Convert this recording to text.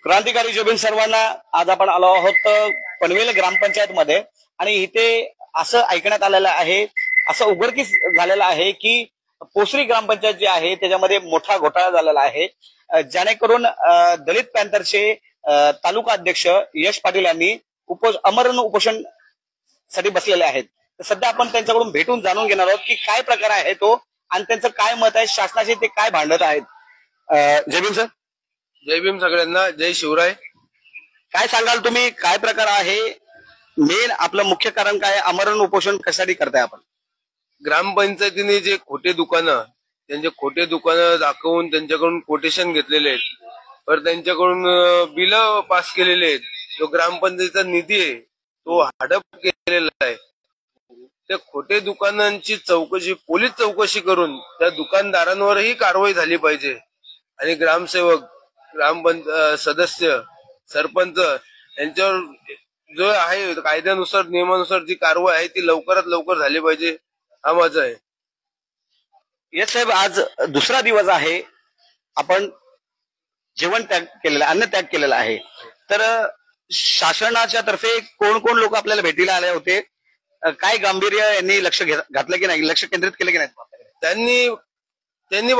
क्रांतिकारी जय भीम सर्वांना. आज आपण आलो आहोत पनवेल ग्रामपंचायत मध्ये आणि इथे असं ऐकण्यात आलेलं आहे, असं उघडकीस झालेलं आहे की पोसरी ग्रामपंचायत जी आहे त्याच्यामध्ये मोठा घोटाळा झालेला आहे, जेणेकरून दलित पॅंथरचे तालुका अध्यक्ष यश पाटील यांनी आमरण उपोषण साठी बसलेले आहेत. तर सध्या आपण त्यांच्याकडून भेटून जाणून घेणार आहोत की काय प्रकार आहे तो आणि त्यांचं काय मत आहे, शासनाशी ते काय भांडत आहेत. जय भीम सर. जय भीम सगळ्यांना. जय शिवराय. काय सांगाल तुम्ही, काय प्रकार आहे, मेन आपलं मुख्य कारण काय, आमरण उपोषण कशासाठी करताय आपण? ग्रामपंचायतीने जे खोटे दुकानं दाखवून त्यांच्याकडून कोटेशन घेतलेले आहेत, तर त्यांच्याकडून बिल पास केलेले आहेत. जो ग्रामपंचायतीचा निधी आहे तो हडप केलेला आहे. त्या खोटे दुकानांची चौकशी, पोलीस चौकशी करून त्या दुकानदारांवरही कारवाई झाली पाहिजे आणि ग्रामसेवक, सदस्य, सरपंच यांच्यावर जो आहे कायद्यानुसार, नियमानुसार जी कारवाई आहे ती लवकरात लवकर झाली पाहिजे, हा माझा आहे. यश साहेब, आज दुसरा दिवस आहे, आपण जेवण त्याग केलेला, अन्न त्याग केलेला आहे, तर शासनाच्या तर्फे कोण कोण लोक आपल्याला भेटीला आले होते, काय गांभीर्य यांनी लक्ष घातलं की नाही, लक्ष केंद्रित केलं की नाही? त्यांनी